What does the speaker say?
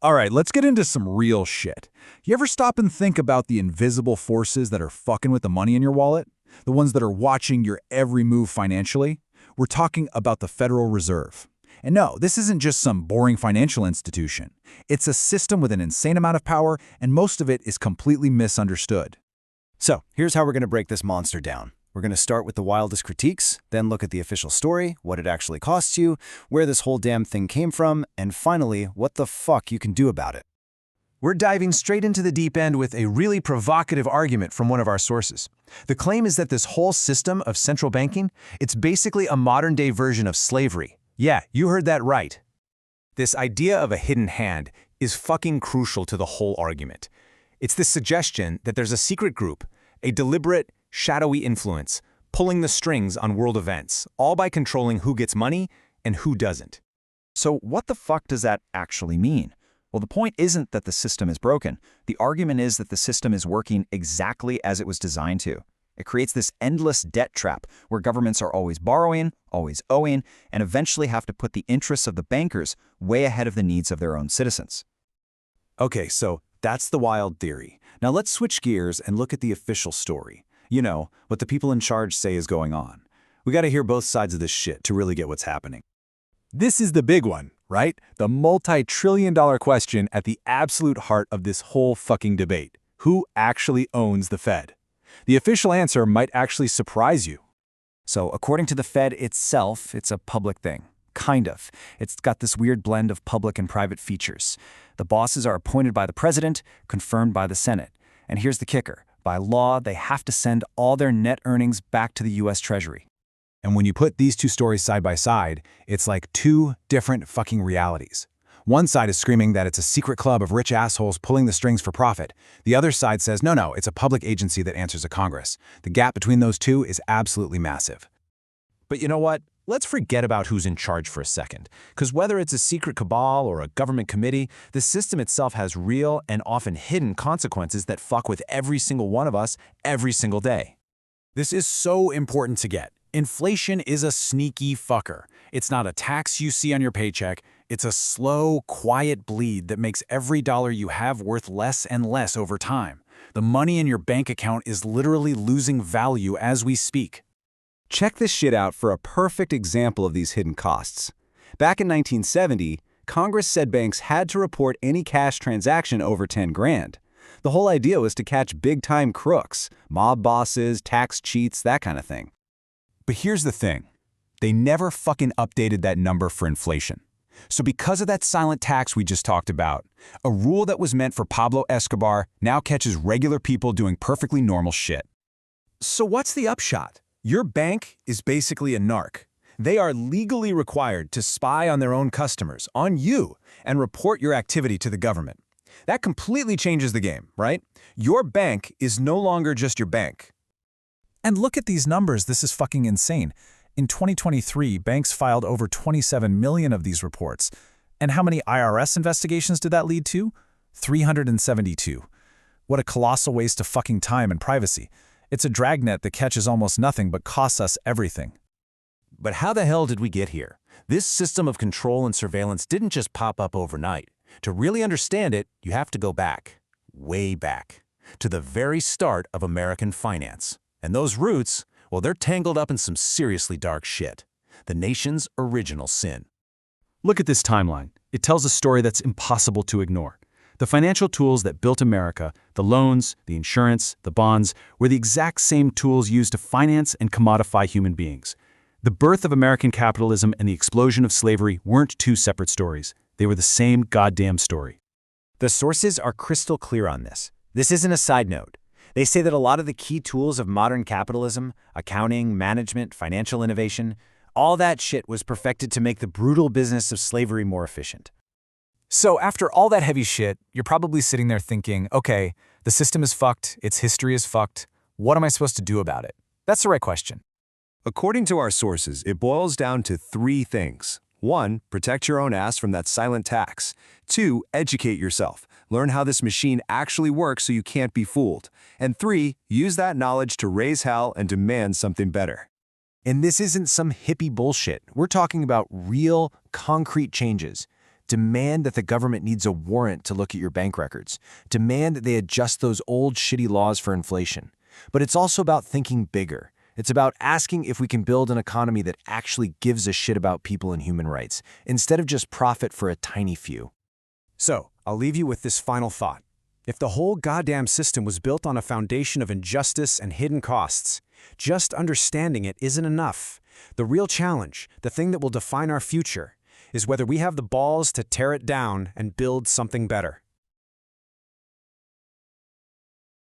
All right, let's get into some real shit. You ever stop and think about the invisible forces that are fucking with the money in your wallet? The ones that are watching your every move financially? We're talking about the Federal Reserve. And no, this isn't just some boring financial institution. It's a system with an insane amount of power, and most of it is completely misunderstood. So, here's how we're going to break this monster down. We're going to start with the wildest critiques, then look at the official story, what it actually costs you, where this whole damn thing came from, and finally, what the fuck you can do about it. We're diving straight into the deep end with a really provocative argument from one of our sources. The claim is that this whole system of central banking, it's basically a modern-day version of slavery. Yeah, you heard that right. This idea of a hidden hand is fucking crucial to the whole argument. It's this suggestion that there's a secret group, a deliberate, shadowy influence, pulling the strings on world events, all by controlling who gets money and who doesn't. So what the fuck does that actually mean? Well, the point isn't that the system is broken. The argument is that the system is working exactly as it was designed to. It creates this endless debt trap where governments are always borrowing, always owing, and eventually have to put the interests of the bankers way ahead of the needs of their own citizens. Okay, so that's the wild theory. Now let's switch gears and look at the official story. You know, what the people in charge say is going on. We gotta hear both sides of this shit to really get what's happening. This is the big one, right? The multi-trillion-dollar question at the absolute heart of this whole fucking debate. Who actually owns the Fed? The official answer might actually surprise you. So according to the Fed itself, it's a public thing. Kind of. It's got this weird blend of public and private features. The bosses are appointed by the president, confirmed by the Senate. And here's the kicker. By law, they have to send all their net earnings back to the U.S. Treasury. And when you put these two stories side by side, it's like two different fucking realities. One side is screaming that it's a secret club of rich assholes pulling the strings for profit. The other side says, no, it's a public agency that answers to Congress. The gap between those two is absolutely massive. But you know what? Let's forget about who's in charge for a second, because whether it's a secret cabal or a government committee, the system itself has real and often hidden consequences that fuck with every single one of us every single day. This is so important to get. Inflation is a sneaky fucker. It's not a tax you see on your paycheck. It's a slow, quiet bleed that makes every dollar you have worth less and less over time. The money in your bank account is literally losing value as we speak. Check this shit out for a perfect example of these hidden costs. Back in 1970, Congress said banks had to report any cash transaction over 10 grand. The whole idea was to catch big-time crooks, mob bosses, tax cheats, that kind of thing. But here's the thing. They never fucking updated that number for inflation. So because of that silent tax we just talked about, a rule that was meant for Pablo Escobar now catches regular people doing perfectly normal shit. So what's the upshot? Your bank is basically a narc. They are legally required to spy on their own customers, on you, and report your activity to the government. That completely changes the game, right? Your bank is no longer just your bank. And look at these numbers, this is fucking insane. In 2023, banks filed over 27 million of these reports. And how many IRS investigations did that lead to? 372. What a colossal waste of fucking time and privacy. It's a dragnet that catches almost nothing but costs us everything. But how the hell did we get here? This system of control and surveillance didn't just pop up overnight. To really understand it, you have to go back, way back, to the very start of American finance. And those roots, well, they're tangled up in some seriously dark shit. The nation's original sin. Look at this timeline. It tells a story that's impossible to ignore. The financial tools that built America, the loans, the insurance, the bonds, were the exact same tools used to finance and commodify human beings. The birth of American capitalism and the explosion of slavery weren't two separate stories. They were the same goddamn story. The sources are crystal clear on this. This isn't a side note. They say that a lot of the key tools of modern capitalism, accounting, management, financial innovation, all that shit was perfected to make the brutal business of slavery more efficient. So after all that heavy shit, you're probably sitting there thinking, okay, the system is fucked, its history is fucked, what am I supposed to do about it? That's the right question. According to our sources, it boils down to three things. 1. Protect your own ass from that silent tax. 2. Educate yourself. Learn how this machine actually works so you can't be fooled. And 3. Use that knowledge to raise hell and demand something better. And this isn't some hippie bullshit. We're talking about real, concrete changes. Demand that the government needs a warrant to look at your bank records. Demand that they adjust those old shitty laws for inflation. But it's also about thinking bigger. It's about asking if we can build an economy that actually gives a shit about people and human rights, instead of just profit for a tiny few. So, I'll leave you with this final thought. If the whole goddamn system was built on a foundation of injustice and hidden costs, just understanding it isn't enough. The real challenge, the thing that will define our future, is whether we have the balls to tear it down and build something better.